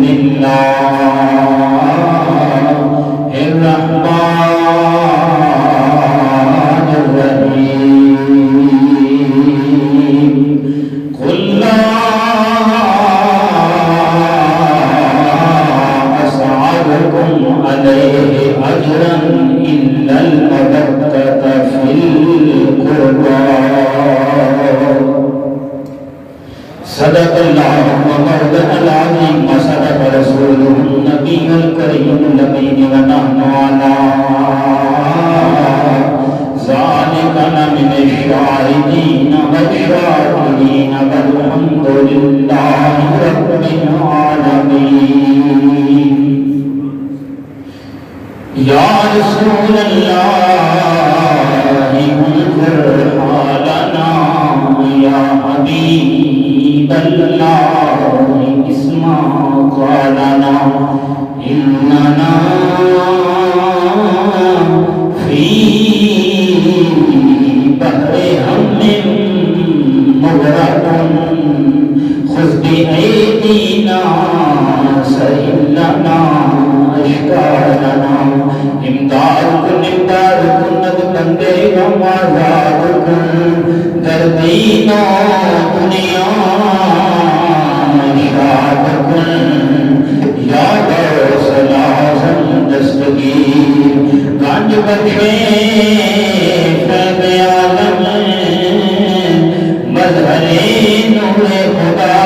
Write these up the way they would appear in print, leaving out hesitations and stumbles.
بسم اللہ الرحمن الرحیم قل لا أسألكم عليه أجرا إلا المودة في القربى صدق الله ومولانا العظيم وصدق رسوله النبي الكريم الأمين ونحن على ذلك من الشاهدين والشاكرين والحمد لله رب العالمين يا رسول الله انظر حالنا يا حبيب الله اسمع قولنا إننا في بحر هم مغرق خذ بأيدينا سهل لنا أشكالنا امداد کن ند بندے غم آزاد کن در دین و دنیا شاد کن یا غوث العظم دستگیر گنج بخشے فیض عالم مظہر نور خدا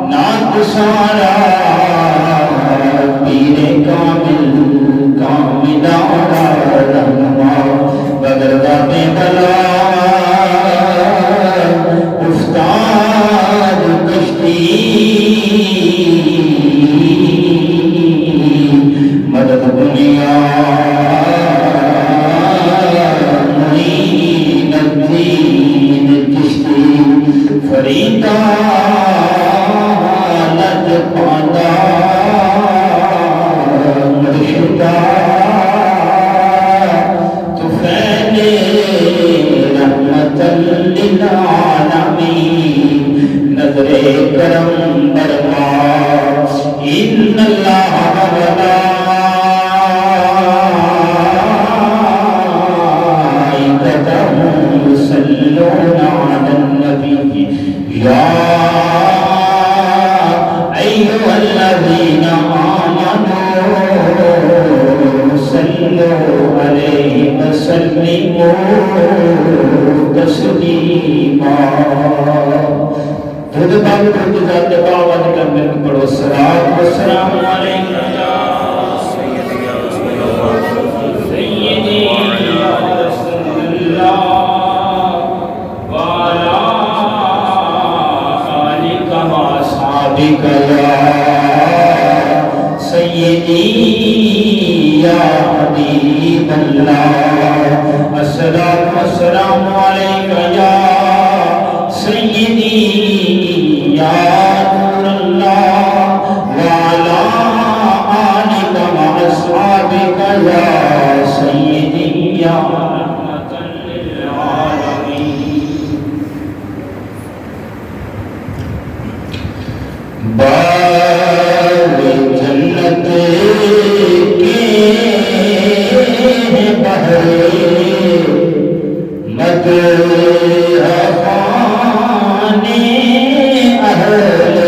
نات سارا پیر کامل کاملا رہنما بدر بے بلا افتاد کشتی مدد دنیا معین الدین کشتی فریدا لج پادا مرشدا تو فیلے رحمتا للعالمین نظر کرم برما ان اللہ وملائکتہ یصلون علی النبی یا ایھا الذین آمنوا صلوا علیہ وسلموا تسلیما خود باب خود ذات باوت کرنے کو پڑھو صلاۃ و سلام علیکہ یا سیدی یا رسول اللہ سیدی یا رسول اللہ وعلی آلک و اصحابک یا سیدی یا حبیب اللہ الصلاۃ و السلام علیکہ یا سیدی یا نور اللہ وعلی آلک و اصحابک یا سیدی یا رحمتا للعالمین باب جنت کے بحر مدحان اہل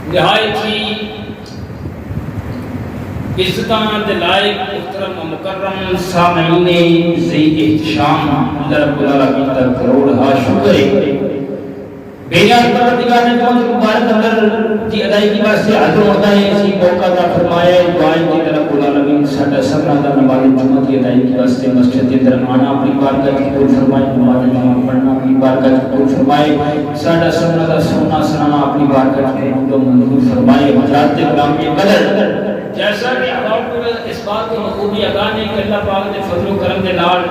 نہایت ہی عزتاں دے لائق محترم و مکرم سامعین ذی احتشام اللہ رب العالمین کا کروڑ شکر ہے بیان پروردگار نے کون مبارک اندر کی ادائیگی واسطے حاضر ہوتا ہے اسی موقع کا فرمایا ہے دعائیں کہ رب العالمین ساڈا سبھاں دا نماز جمعہ کی ادائیگی واسطے مسجد کے اندر آنا اپنی بارگاہ کی قبول فرمائے نماز جمعہ پڑھنا اپنی بارگاہ کی قبول فرمائے ساڈا سبھاں دا سونا سنانا اپنی بارگاہ کی قبول منظور فرمائے حضرات کرام کے قدر جیسا کہ آپ کو اس بات کو خوبی آگاہ ہے کہ اللہ پاک دے فضل و کرم دے نال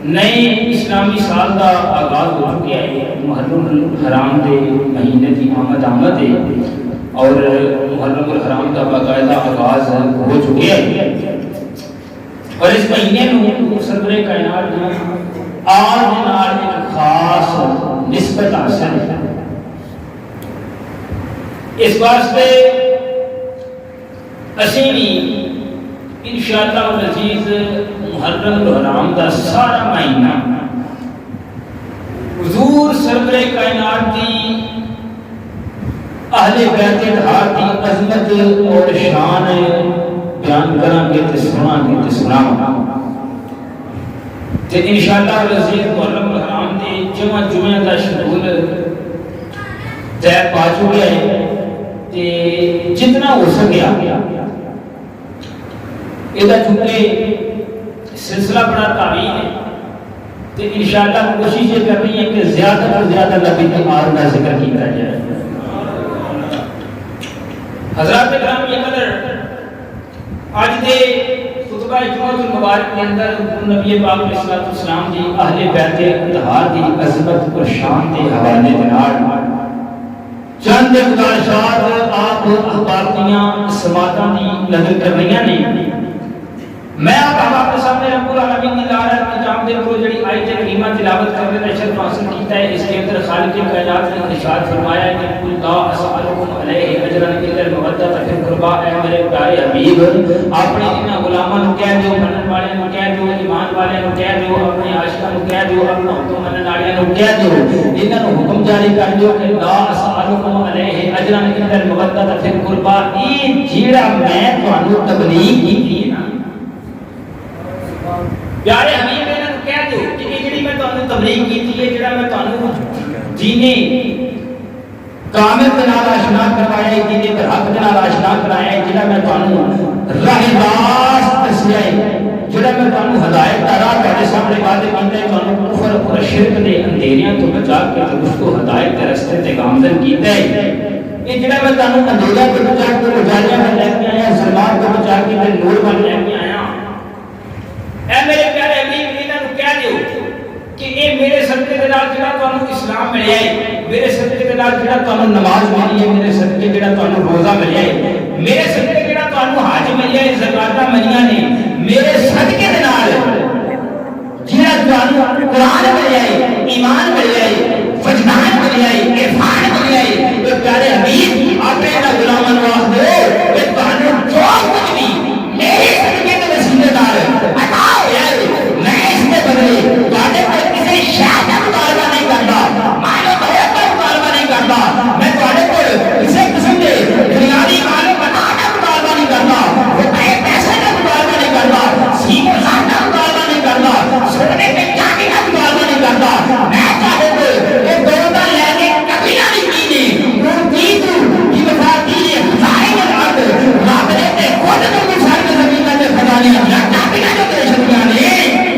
نئے اسلامی سال کا آغاز ہو چکا ہے محرم الحرام دے مہینے کی آمد ہے اور محرم الحرام کا باقاعدہ آغاز ہو چکا ہے اور اس مہینے میں سرور کائنات میں آج نال ایک خاص نسبت حاصل ہے اس واسطے اسی بھی انشاءاللہ العزیز محرم الحرام دا سارا مہینہ حضور سرور کائنات کی اہل بیت اطہار کی عظمت اور شان بیان کریں گے تے سناں گے تے سناواں تے انشاءاللہ العزیز محرم الحرام دی جمعہ دا شڈول طے پا چکے ہیں تے جتنا ہو سکیا یہ چونکہ سلسلہ بڑا طویل ہے تو انشاءاللہ کوشش یہ کرنی ہے کہ زیادہ سے زیادہ نبی کی آل کا ذکر کیا جائے حضرات کرام یہ قدر آج دے خطبہ جمعہ المبارک کے اندر نبی پاک علیہ الصلوۃ والسلام دی اہل بیت اطہار دی عظمت اور شان دے حوالے دے نال چند گزارشات آپ احباب دیاں سماعتاں دی نظر کرنیاں نے میں آپ کے سامنے رب العالمین کی دعوت کتاب دے کو جڑی آیت کریمہ تلاوت کرنے کا اشر حاصل کیتا ہے اس کے اندر خالق کائنات نے ارشاد فرمایا ہے کہ قل لا اسالکم علیہ اجرا الا المودۃ فی القربى اے میرے پیارے حبیب اپنے ان غلاماں نو کہہ دیو منن والے نو کہہ دیو ایمان والے نو کہہ دیو اپنے عاشقاں نو کہہ دیو اپنا حکم منن والے نو کہہ دیو انہاں نو حکم جاری کر دیو کہ لا اسالکم علیہ اجرا الا المودۃ فی القربى یہ جیڑا میں تانوں تبلیغ کیتی ہے نا پیارے حبیب نے کہہ دو کہ یہ جڑی میں تانوں تبلیغ کیتی ہے جڑا میں تانوں جینے کامل دے نال آشنا کروایا ہے جینے تے حق دے نال آشنا کرایا ہے جڑا میں تانوں راہ راست دسیا ہے جڑا میں تانوں ہدایت دا راہ تہاڈے سامنے واضح کیتا ہے تانوں کفر اور شرک دے اندھیریاں تو بچا کے اس کو ہدایت دے راستے تے گامزن کیتا ہے یہ جڑا میں تانوں اندھیریاں تو بچا کے اجالیاں میں لے کے آیا ظلمات کو بچا کے نور میں لے کے آیا اے میرے پیارے حبیب انہاں نو کہہ دیو کہ اے میرے صدقے دے نال جڑا تانوں اسلام ملیا ہے میرے صدقے دے نال جڑا تانوں نماز ملی ہے میرے صدقے جڑا تانوں روزہ ملیا ہے میرے صدقے جڑا تانوں حج ملیا ہے زکاتاں ملیاں نے میرے صدقے دے نال جڑا تانوں قرآن ملیا ہے ایمان ملیا ہے وجدان ملیا ہے عرفان ملیا ہے اے پیارے حبیب اپنے غلاماں نو آکھ دو کہ تانوں جو کچھ بھی میرے صدقے دے وسیلے نال عطا ہویا ہے میں اس کے بدلے تواڈے کول کسی شے دا مطالبہ نہیں کردا مالو بہت دا مطالبہ نہیں کردا میں تواڈے کول کسی قسم دے دنیاوی مالو بتا دا مطالبہ نہیں کردا روپے پیسے دا مطالبہ نہیں کردا سینے ذات دا مطالبہ نہیں کردا سونے تے چاندی دا مطالبہ نہیں کردا میں تواڈے کول یہ دو دا لے کے کبھی نہیں کیتی وہ کی تو یہ بتا دی ہزاریں الارض رب نے تے خود تو مثال میں زمین تے خدانیاں لگتا بنا جو تیرے شکریہ نہیں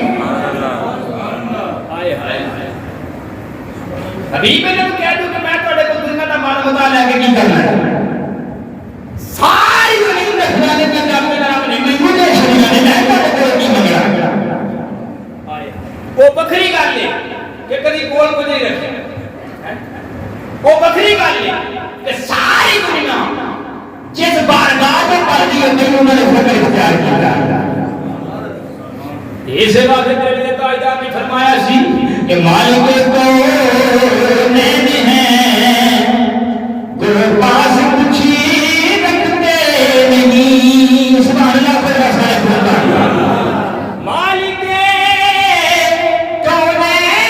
حبیب نے کہہ دوں کہ میں تواڈے کول دنیا دا مال متا لے کے کی کرنا ہے ساری زمین دے خزانے تے اپنے نام نہیں میں مجھے شریعہ نے میں تواڈے کول کی منگیا وہ بکری گل ہے کہ کبھی کول کو نہیں رکھے وہ بکری گل ہے کہ ساری دنیا جس بارگاہ تے پڑھ دی ہے انہوں نے فکر اختیار کیا اس بات تے میرے تاجدار نے فرمایا سی کہ مالک کو نین ہے گل پاس کچھ رکھتے نہیں سبحان اللہ پر سارے فرمان مالک کون ہے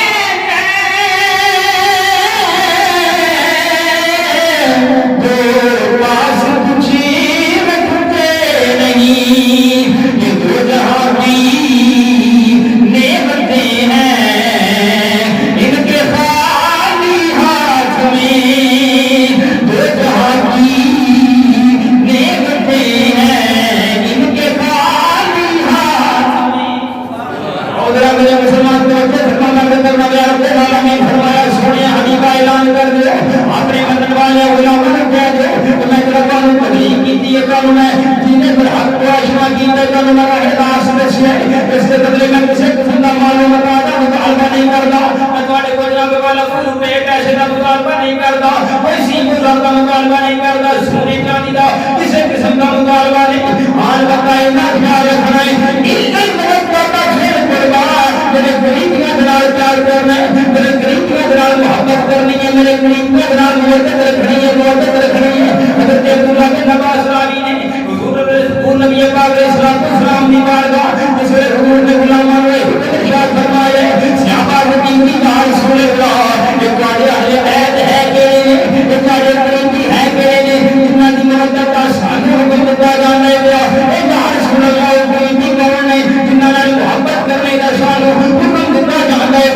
سونے چاندی دا کسی قسم کا مطالبہ نہیں آن وقت اینا خیال رکھنا ہے اتنی مدد کرتا پھر قربان میرے قریبیاں دلال پیار کرنا ہے میرے قریبیاں دلال محبت کرنی ہے میرے قریبیاں دلال محبت رکھنی ہے محبت رکھنی ہے حضرت عبداللہ بن عباس راوی نے حضور نبی پاک علیہ السلام کی بارگاہ جس میں حضور نے غلاموں نے ارشاد فرمایا صحابہ رضی اللہ عنہم سنے اللہ کہ تمہارے اہل بیت ہے کہ تمہارے قریبی ہے کہ جنہاں دی محبت کا سانو حکم دیتا جانا ہے یا رسول اللہ قریبی کون ہے جنہاں نال محبت کرنے کا سانو حکم دیتا جانا ہے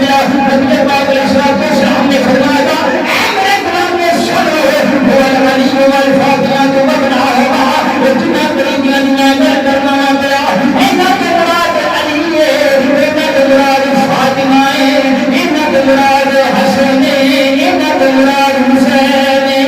نبی پاک علیہ السلام نے فرمایا اے میرے غلاموں سنو وہ العلی والفاتحہ جو بنا ہے جنہاں قریبیاں دی محبت کرنا پیا اینا کے مراد علی ہے اینا کے مراد فاطمہ ہے اینا کے مراد حسن ہے اینا کے مراد حسین ہے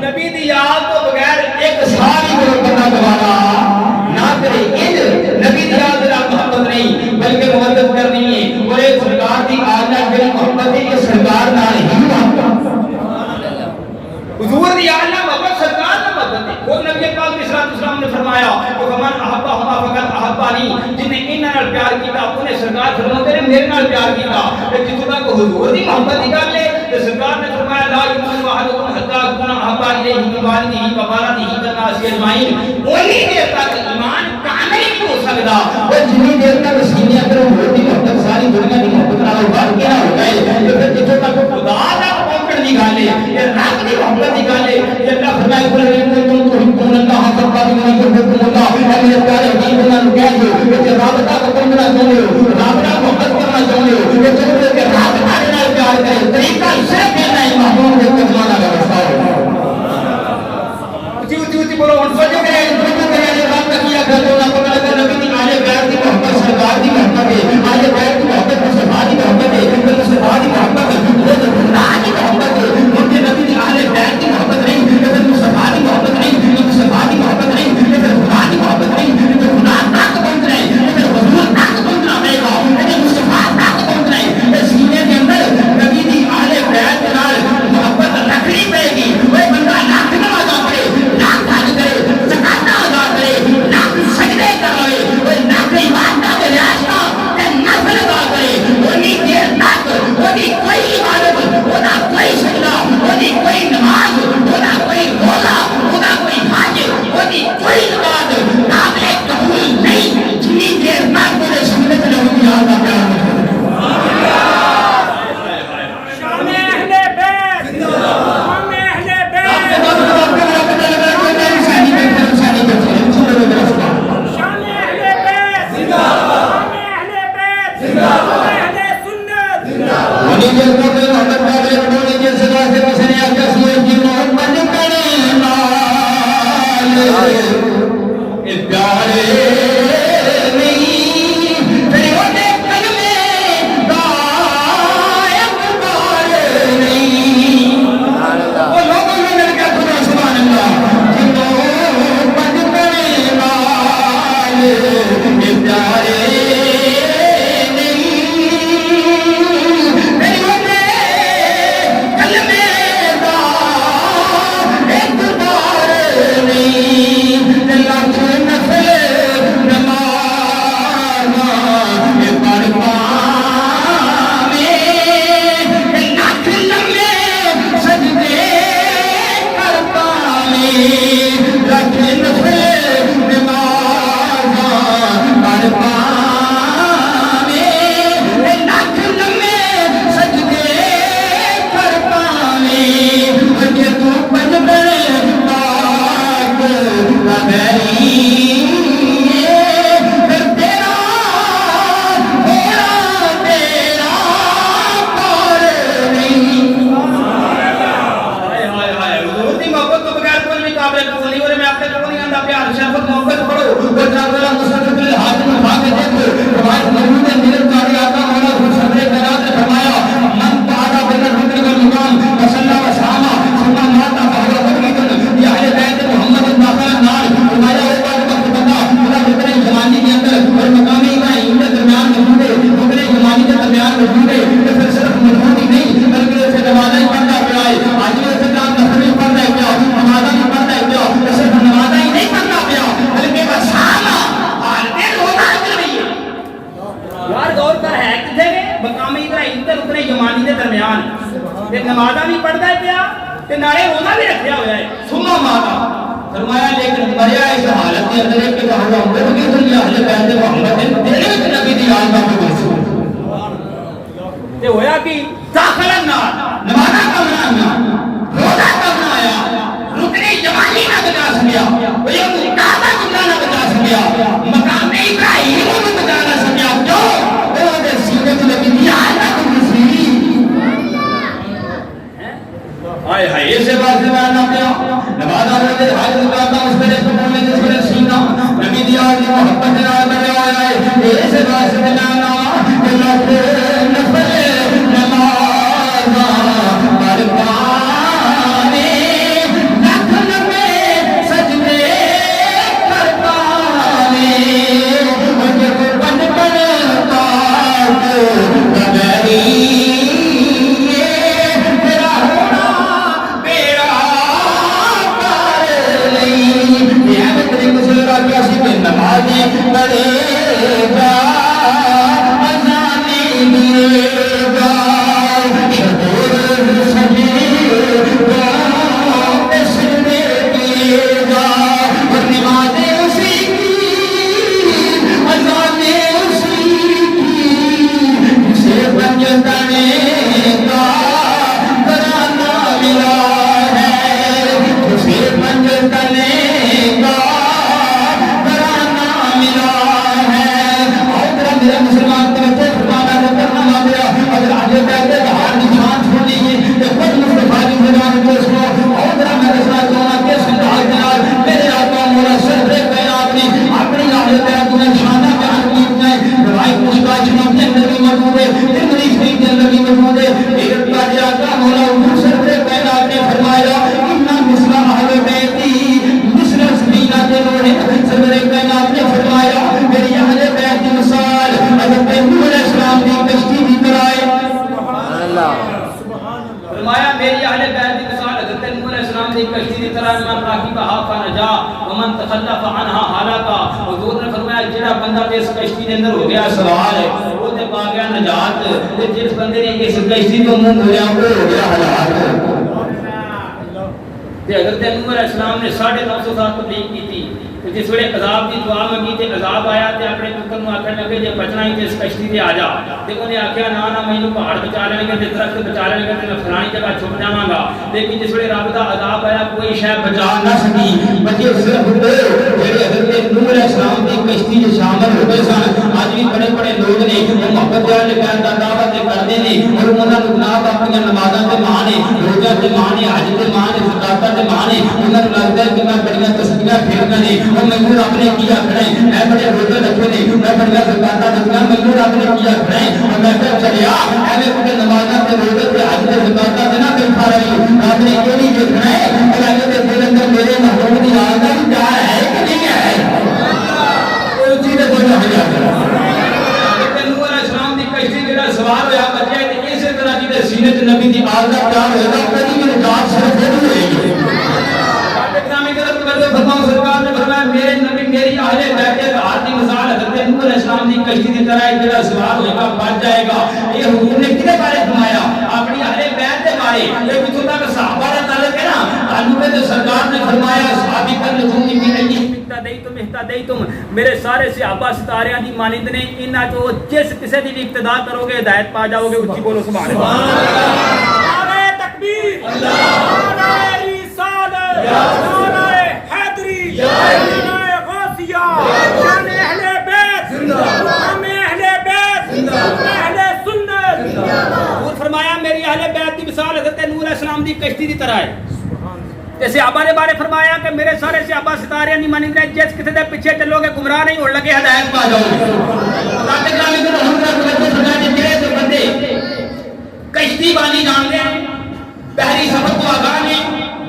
نبی دی یاد تو بغیر ایک سال ہی بندہ گوارا نال پیار کیتا انہیں سرکار فرماتے نے میرے نال پیار کیتا تے جتوں تک حضور دی محبت دی گل ہے تے سرکار نے فرمایا لا یؤمن احدکم حتی یکون احب الیہ من والدہ و ولدہ والناس اجمعین اونی دیر تک ایمان کامل نہیں ہو سکدا اور جتنی دیر تک سینے اندر حضور دی محبت ساری دنیا دی محبت نال بھر کے نہ ہو گئے تے پھر جتوں تک خدا دا پہنچن دی گل ہے یہ رب دی محبت دی گل ہے یہ اللہ فرمائے قل ان کنتم تحبون اللہ فاتبعونی یحببکم اللہ میرے پیارے حبیب نے کہہ دو کہ رابطہ کو پہنچنا چاہتے ہو رابطہ محبت کرنا چاہتے ہو یہ چاہتے کہ رابطہ نال پیار کرے طریقہ صرف یہ نہیں محبوب کے کلمہ کا رسالہ اچھی بولو ان سوچو کہ رب کیا کرو نہ پتہ لگا نبی کی آلے بیت کی محبت سرکار کی محبت ہے آلے بیت کی محبت مصطفیٰ کی محبت ہے مصطفیٰ کی محبت ہے خدا کی محبت ہے ان کے نبی کی آلے بیت کی محبت نہیں لیکن مصطفیٰ کی محبت نہیں مصطفیٰ کی محبت نہیں لیکن خدا کی محبت نہیں لیکن خدا تک پہنچ رہے لیکن حضور تک پہنچنا پڑے گا لیکن مصطفیٰ تک پہنچ رہے سینے کے اندر نبی کی آلے بیت کے نال محبت رکھنی پڑے گی وہ بندہ لاکھ نماز پڑھے لاکھ حج کرے زکات ادا کرے لاکھ سجدے کرے وہ لاکھ عبادت کے راستہ تے نفل ادا کرے اونی دیر تک اونی کوئی عبادت اوندا کوئی سجدہ اونی کوئی نماز اوندا کوئی روزہ اوندا کوئی حج اونی کوئی عبادت قابل قبول نہیں جتنی دیر تک وہ سنت نبی کی یاد آتا ہے نمازی بڑے فرمایا میری اہل بیت کی مثال حضرت نوح علیہ السلام کی کشتی کی طرح من راکبھا فنجا ومن تخلف عنها ہلاکا. حضور نے فرمایا جڑا بندہ اس کشتی کے اندر ہو گیا سوار ہے وہ تے پا گیا نجات تے جس بندے نے اس کشتی تو منہ موڑیا وہ ہو گیا ہلاک. تے حضرت نوح علیہ السلام نے 950 سال تبلیغ کی تھی. جس ویلے عذاب کی دعا منگی تے عذاب آیا تے اپنے پتر نوں آکھن لگے جے بچنا ہی تے اس کشتی تے آ جا. تے انہیں آکھیا نا نا مینوں پہاڑ بچا لین گے تے درخت بچا لین گے تے میں فلانی جگہ چھپ جاواں گا. لیکن جس ویلے رب دا عذاب آیا کوئی شے بچا نہ سکی. بچے صرف وہ جڑے حضرت نوح علیہ السلام دی کشتی وچ شامل ہو گئے سن. اج بھی بڑے بڑے لوگ نے وہ محبت والے پیار دا دعوت کردے نے اور انہاں نوں جناب اپنی نمازاں تے ماں نے روزہ تے ماں نے حج تے ماں نے زکات تے ماں نے انہاں نوں لگدا ہے کہ میں بڑیاں تسبیحاں پھیرنا نے میں رب نے کیا کھڑے میں بڑے روزے رکھے نے میں بڑا زکاتاں دتیاں میں رب نے کیا کھڑے اور میں کہ چلیا ایویں کوئی نمازاں تے روزے تے حج تے زکاتاں تے نہ بیٹھا رہی. رب نے یہ نہیں دیکھنا ہے کہ اگے دے دل اندر میرے محبوب دی یاد دا پیار ہے کہ نہیں ہے. وہ چیز تے بول رہا ہے کہ نوح علیہ السلام دی کشتی جڑا سوار ہویا بچے تے اسی طرح جے سینے تے نبی دی آل دا پیار ہویا کبھی بھی نجات صرف نہیں ہوئے گی. سرکار نے فرمایا میرے نبی میری اہل بیت کے ہاتھ کی مثال حضرت نوح علیہ السلام کی کشتی کی طرح ہے جڑا سوار ہوگا بچ جائے گا. یہ حضور نے کدے بارے فرمایا اپنی اہل بیت کے بارے. یہ جتوں تک صحابہ کا تعلق ہے نا تعلق ہے سرکار نے فرمایا صحابہ نجوم من اهتدیتم اهتدیتم میرے سارے صحابہ ستاریاں دی مانند نے انہاں چوں جس کسے دی ابتدا کرو گے ہدایت پا جاؤ گے. اچھی بولو سبحان اللہ. نعرہ تکبیر اللہ نعرہ رسالت نعرہ حیدری نعرہ غوثیہ شان اہل بیت ہم اہل بیت اہل سنت. اور فرمایا میری اہل بیت کی مثال حضرت نوح علیہ السلام دی کشتی دی طرح ہے. تے صحابہ نے بارے فرمایا کہ میرے سارے صحابہ ستارے نہیں مانیں گے جس کسی دے پیچھے چلو گے گمراہ نہیں ہونے لگے ہدایت پا جاؤ گے. رب گرامی کو حضرت توجہ فرمایا کہ جڑے بندے کشتی بانی جان لے بحری سفر کو آگاہ نے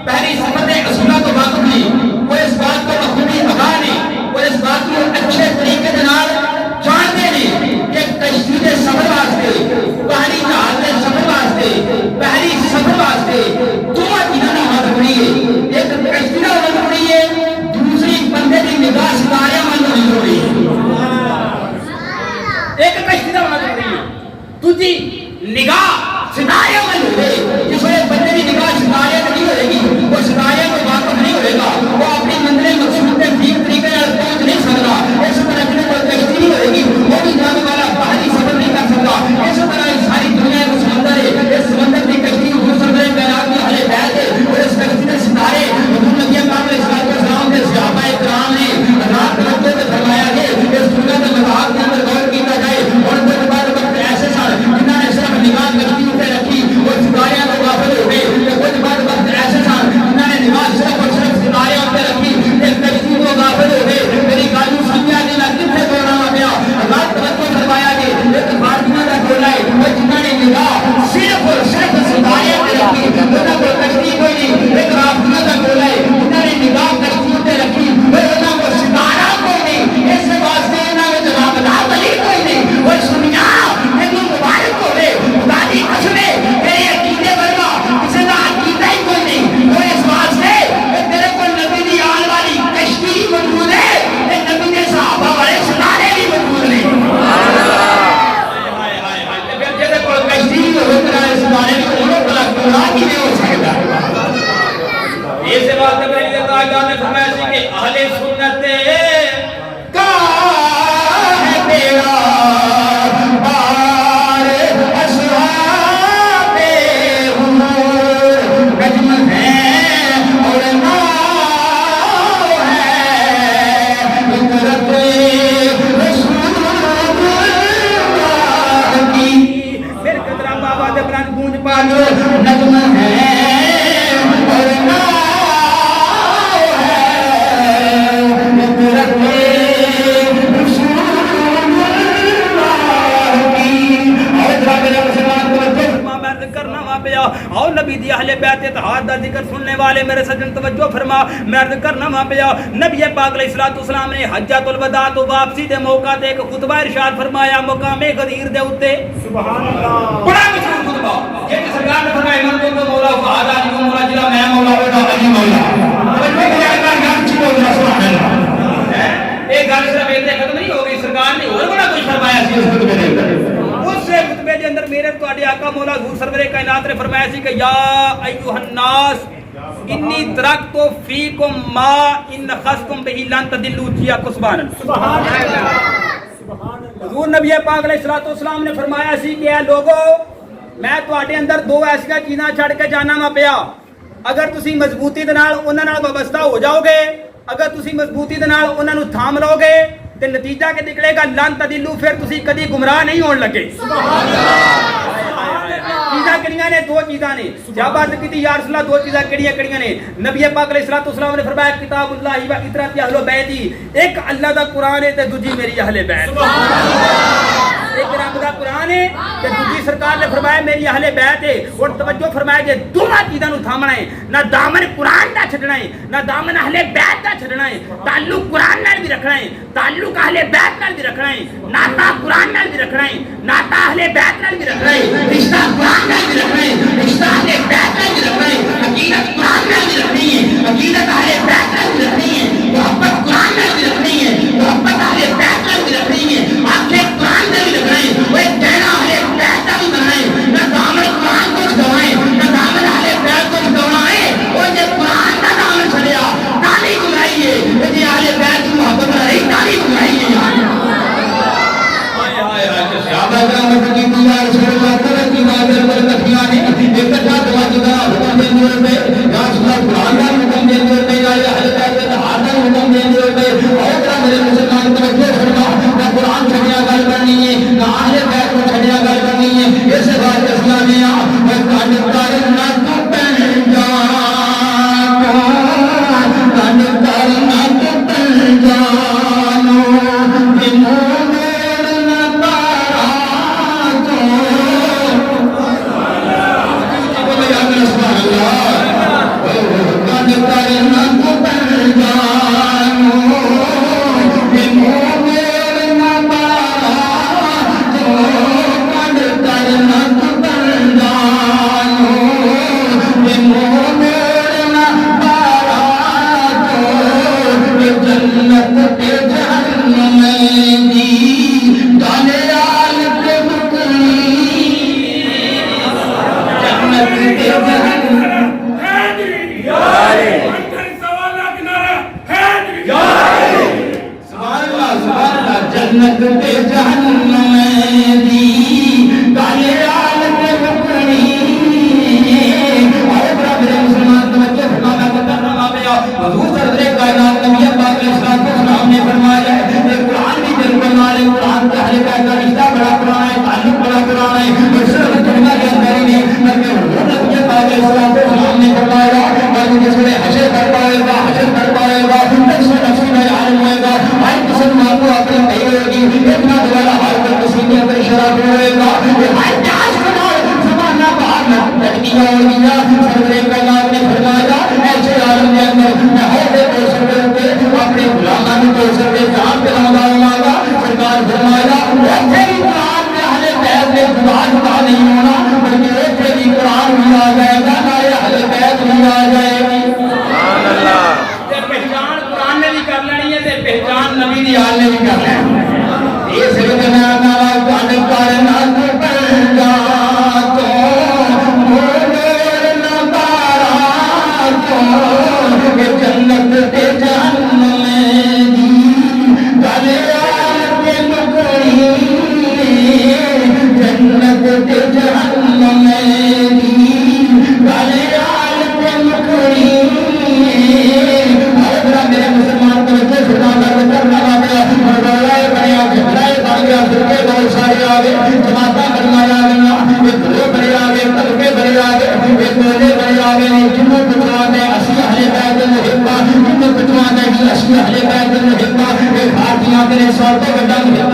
بحری سفر کے اصولوں کو واقف نہیں وہ اس بات کو بخوبی آگاہ نے وہ اس بات کو اچھے طریقے کے نال جانتے ہیں کہ کشتی کے سفر واسطے بحری جہاز کے سفر واسطے بحری سفر واسطے دو چیزاں ہونا ضروری ہے. ایک کشتی کا ہونا ضروری ہے دوسری بندے کی نگاہ ستارے میں ہونی ضروری ہے. ایک کشتی کا ہونا ضروری ہے دوسری نگاہ ستارے میں ہوئے. جس وجہ بندے کی نگاہ ستارے میں نہیں ہوئے گی وہ ستارے کو واقف نہیں ہوئے گا وہ اپنی منزل مقصود کے ٹھیک طریقے سے پہنچ نہیں سکتا. اس طرح کی کوئی کشتی نہیں ہوئے گی وہ بھی جانے والا باہری سفر نہیں کر سکتا. اس طرح ساری دنیا کو سمندر ہے اس سمندر کی کشتی حضور صلی اللہ علیہ وسلم کی اہل بیت ہے اور اس کشتی کے ستارے حضور نبی پاک علیہ السلام کے صحابہ کرام نے رات رات کو فرمایا ہے اس دنیا کے مذاق کے اندر غور کیا جائے اور وہ بعد وقت ایسے سن جنہوں نے صرف نگاہ پیا اور نبی دی اہل بیت اتحاد دا ذکر سننے والے میرے سجن توجہ فرما میں عرض کرنا وا پیا نبی پاک علیہ الصلوۃ والسلام نے حجۃ الوداع تو واپسی دے موقع تے ایک خطبہ ارشاد فرمایا مقام غدیر دے اوتے سبحان اللہ بڑا مشہور خطبہ یہ کہ سرکار نے فرمایا من کو مولا فہد علی کو مولا جلا میں مولا ہوگا علی مولا توجہ کریا کر گل چ بول سبحان اللہ ایک گل صرف ایتھے ختم نہیں ہو گئی سرکار نے اور بڑا کچھ فرمایا سی اس خطبے دے اندر اس خطبے دے اندر میرے تواڈے آقا مولا حضور سرور کائنات نے فرمایا سی کہ یا ایھا الناس انی ترکت فیکم ما ان خستم بہ لن تدلوا جیا کو سبحان اللہ حضور نبی پاک علیہ الصلوۃ والسلام نے فرمایا سی کہ اے لوگو میں تواڈے اندر دو ایسیاں چیزاں چھڑ کے جانا وا پیا اگر تسی مضبوطی دے نال انہاں نال وابستہ ہو جاؤ گے اگر تسی مضبوطی دے نال انہاں نوں تھام لو گے تے نتیجہ کے نکلے گا لن تدلوا پھر تسی کدی گمراہ نہیں ہون لگے سبحان اللہ چیزاں کڑیاں نے دو چیزاں نے جب عرض کیتی یا رسول اللہ دو چیزاں کڑیاں نے نبی پاک علیہ الصلوۃ والسلام نے فرمایا کتاب اللہ و اطاعت اہل بیت ایک اللہ دا قرآن ہے تے دوجی میری اہل بیت سبحان اللہ ایک رب دا قرآن ہے تے دوجی سرکار نے فرمایا میری اہل بیت ہے اور توجہ فرمایا جے دونوں چیزاں نوں تھامنا ہے نہ دامن قرآن دا چھڈنا ہے نہ دامن اہل بیت دا چھڈنا ہے تعلق قرآن نال بھی رکھنا ہے تعلق اہل بیت نال بھی رکھنا ہے ناتا قرآن نال بھی رکھنا ہے ناتا اہل بیت نال بھی رکھنا ہے رشتہ قرآن نال بھی رکھنا ہے رشتہ اہل بیت نال بھی رکھنا ہے عقیدت قرآن نال بھی رکھنی ہے عقیدت اہل بیت نال بھی رکھنی ہے محبت قرآن نال بھی رکھنی ہے محبت اہل بیت نال بھی رکھنی ہے آنکھیں قرآن نال بھی رکھنا ہے وہ کہنا اہل بیت نال بھی کرنا ہے نہ دامن قرآن کو چھڑائیں نہ دامن اہل بیت کو چھڑائیں وہ جے قرآن دا دامن چھڑیا تالی گمراہی ہے جے اہل بیت کی محبت رہی تالی گمراہی ہے صحابہ کرام کی دعا رسول اللہ تعالی کی بات پر تکیاں نے اکٹھا دعا جدا حکم دے دور میں یا رسول اللہ قرآن کا حکم دے دور میں یا اہل بیت کا ہاتھ کا حکم دے دور میں اور کرا میرے مسلمان توجہ فرما نہ قرآن چھڑیا گل کرنی ہے نہ اہل بیت کو چھڑیا گل کرنی ہے اس بات اسلامیہ میں کان کرنا تو پہن جا کان کرنا تو پہن جانو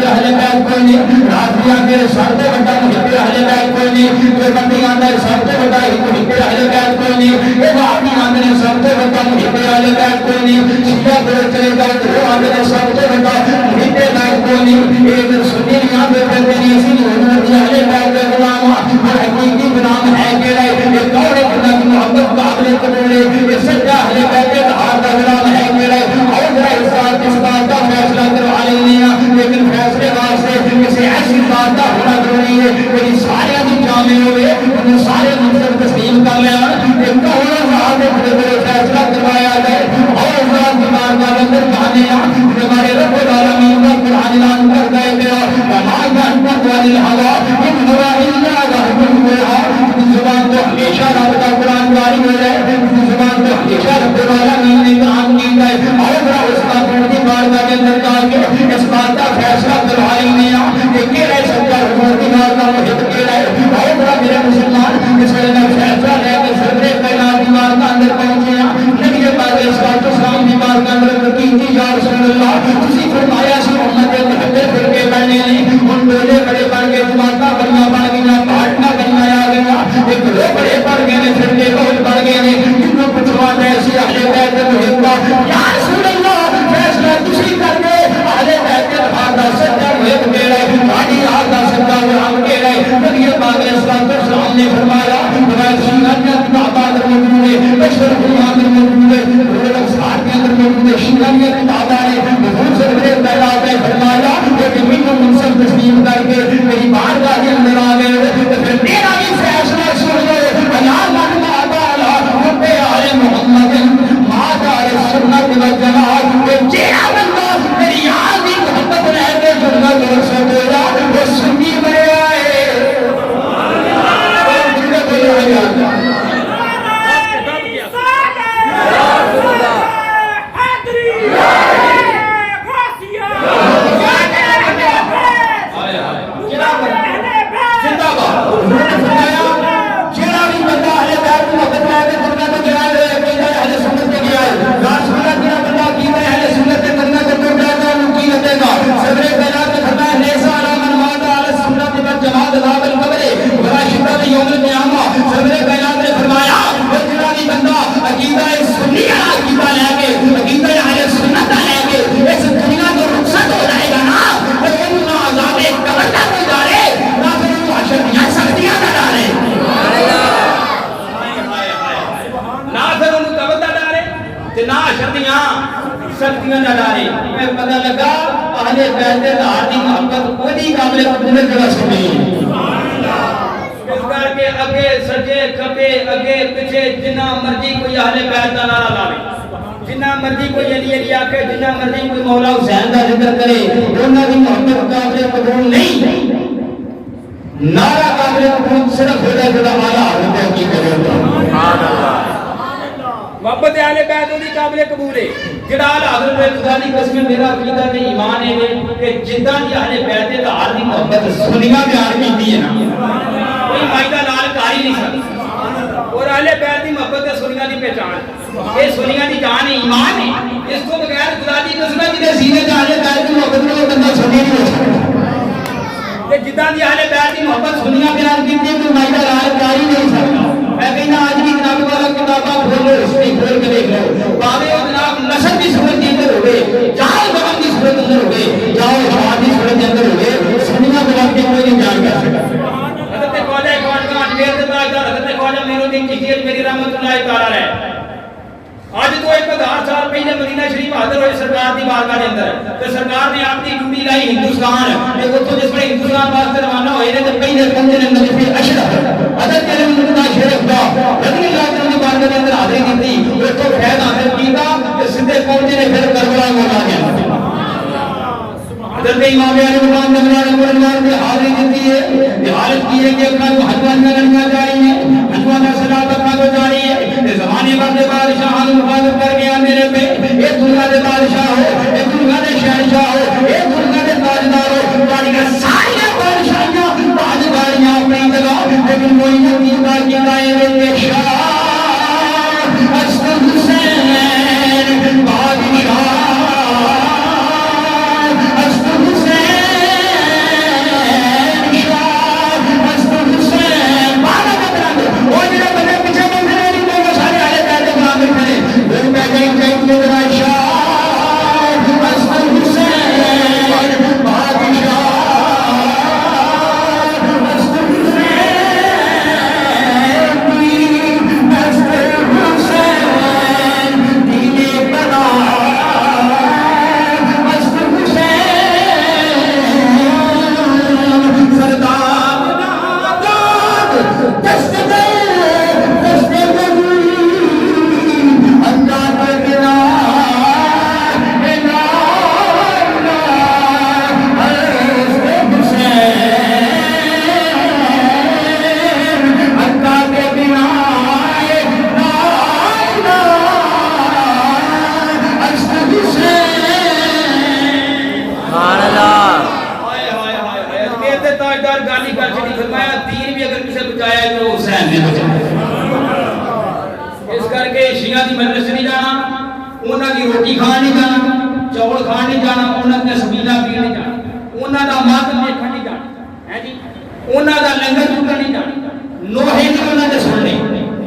اہل بیت کوئی نہیں، راضیہ کے سب سے بڑا محب اہل بیت کوئی نہیں، جو بندی آندہ سب سے بڑا محب اہل بیت کوئی نہیں، یہ بابی آندہ سب سے بڑا محب اہل بیت کوئی نہیں، شیعہ کو چلے گئے وہ آندہ سب سے بڑا محب بیت کوئی نہیں، ایک سنی یہاں پہ پہتے نہیں اسی حضور اہل بیت کے غلام اور حقیقی غلام ہے کہ رہے، یہ کون ہے اللہ کی محبت قابل قبول ہے، یہ سچا اہل بیت کے اتحاد کا غلام ہے کہ رہے، اور ذرا اس بات کا فیصلہ کروا لیں لیکن فیصلے واسطے کسی ایسی بات کا ہونا ضروری ہے کہ سارے بھی جامع ہوئے انہیں سارے منصب تسلیم کر لیں ایک کہونا صاحب نے بڑے بڑے فیصلہ کروایا جائے اور اس بات کی بات کا اندر کہانے ہمارے رب العالمین کا قرآن اعلان کر دے گیا وما ينطق عن الهوى ان هو الا وحی یوحی زبان تو ہمیشہ رب کا قرآن جاری ہو جائے زبان تو ہمیشہ رب العالمین نے کلام کی جائے اور اس کا کی بارگاہ کے اندر جا کے اس بات کا فیصلہ کروائی نہیں کہ کیڑے سچا حضور کی بارگاہ میں محب کیڑا ہے اور بڑا میرے مسلمان اس ویلے میں فیصلہ لے کے صدر کائنات کی بارگاہ اندر پہنچے ہیں نبی پاک علیہ الصلوۃ والسلام کی بارگاہ اندر کی یا رسول اللہ تسی فرمایا سی امت کے محبت فرقے بننے نہیں ان بولے بڑے بن کے جماعتاں بڑیاں بن گئیاں پارٹیاں بننا آ گیا ایک دو بڑے بن گئے نے فرقے بہت بڑھ گئے نے جنوں پچھوانا ایسی اہل بیت محب یا رسول اللہ فیصلہ تسی کر کے اہل بیت کے اتحاد دا سچا محب کیڑا ہے تہاڈی یاد دا سچا غلام کیڑا ہے نبی پاک علیہ الصلوۃ والسلام نے فرمایا روایت سنت کے کتابات موجود ہے بشر قرآن میں موجود ہے روایت اخبار کے اندر موجود ہے شیعہ کتاباں نے حضور سے بڑے پہلا پہ فرمایا کہ مینوں منصب تسلیم کر کے میری بارگاہ کے اندر آ گئے تو پھر میرا بھی فیصلہ سن لو یا اللہ تعالی رب عالم محمد ماذا السنت والجماعت کہ جہاں بندہ میری یاد کی محبت رہ کے سنت اور سنت وہ سنی بنے آئے سختیاں نہ ڈالے میں پتہ لگا اہل بیت اتحاد کی محبت کوئی قابل قبول جگہ سنی اس کر کے اگے سجے کھبے اگے پیچھے جنہ مرضی کوئی اہل بیت کا نعرہ لاوے جنہ مرضی کوئی علی علی آکے جنہ مرضی کوئی مولا حسین کا ذکر کرے انہاں دی محبت قابل قبول نہیں نعرہ قابل قبول صرف خدا خدا والا حضرت کی کرے سبحان اللہ محبت اہل بیت دی قابل قبول ہے جڑا حضرت خدا دی قسم میرا عقیدہ تے ایمان ہے کہ جداں دی اہل بیت اتحاد دی محبت سنیاں بیان کیتی ہے نا کوئی فائدہ لال کاری نہیں سکتا اور اہل بیت دی محبت سنیاں دی پہچان یہ سنیاں دی جان ایمان ہے اس کو بغیر خدا دی قسم جے سینے تے اہل بیت دی محبت نو بندہ سنی نہیں ہو سکتا تے جداں دی اہل بیت دی محبت سنیاں بیان کیتی ہے کوئی فائدہ لال کاری نہیں سکتا میں کہنا آج بھی جناب والا کتاباں کھولو ہسٹری کھول کے دیکھ لو باوے وہ جناب نسل کی صورت کے اندر ہوئے جاؤ غم کی صورت اندر ہوئے جاؤ شہاد کی صورت کے اندر ہوئے سنیاں بلا کے کوئی نہیں جان کر سکتا حضرت خواجہ خواجہ اجمیر سے تاجدار حضرت خواجہ معین الدین چشتی میری رحمت اللہ تعالی علیہ آج تو 1000 سال پہلے مدینہ شریف حاضر ہوئے سرکار دی بارگاہ کے اندر تو سرکار نے آپ کی ڈیوٹی لائی ہندوستان کہ وہ تو جس میں ہندوستان واسطے روانہ ہوئے نے تو پہلے بندے نے نجف اشرف حضرت علی مدینہ شریف دا رضی اللہ عنہ دی بارگاہ کے اندر حاضری دی وہ تو فیض حاصل کیتا کہ سیدھے پہنچے نے پھر کربلا میں آ گیا حضرت امام علی مقام جملہ نمبر نے حاضری دی ہے حالت کی ہے کہ اکھاں کو حجوان میں لڑنا جا رہی ہے حجوان صلاۃ اکھاں کو جا رہی ہے زمانے بعد بادشاہ مخاطب کر گیا میرے پہ اے دنیا دے بادشاہ ہو اے دنیا دے شہنشاہ ہو اے دنیا دے تاجدار ہو تاریاں ساری بادشاہیاں تاجداریاں اپنی جگہ لیکن کوئی نہیں کا کی دائرے شاہ حسن حسین بادشاہ حسن حسین نے بچایا۔ اس کر کے شیعہ دی مجلس نہیں جانا، انہاں دی روٹی کھان نہیں جانا، چاول کھان نہیں جانا، انہاں دے سبیلا پی نہیں جانا، انہاں دا ماتم دیکھن نہیں جانا، ہے جی، انہاں دا لنگر چکن نہیں جانا، نوحے نہیں انہاں دے سننے،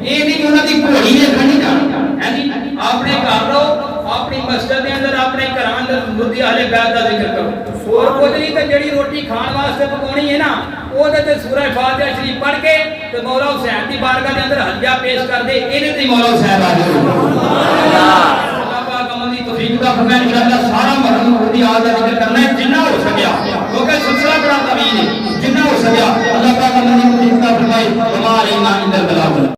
یہ نہیں انہاں دی گھوڑی دیکھن نہیں جانا، ہے جی، اپنے گھر رہو، اپنی مسجد دے اندر اپنے گھراں اندر مردی اہل بیت دا ذکر کرو، اور کچھ نہیں تے جڑی روٹی کھان واسطے پکاونی ہے نا وہ تے سورہ فاتحہ شریف پڑھ کے تے مولا حسین دی بارگاہ دے اندر ہدیہ پیش کر دے، اینے تے مولا حسین حاضر ہو۔ اللہ پاک عمل دی توفیق عطا فرمائے، انشاءاللہ سارا مرحوم مردی آل دا ذکر کرنا ہے جنہ ہو سکیا، کیونکہ سلسلہ بڑا طویل ہے، جنہ ہو سکیا اللہ پاک عمل دی توفیق عطا فرمائے، ہمارے ایمان اندر بلاغت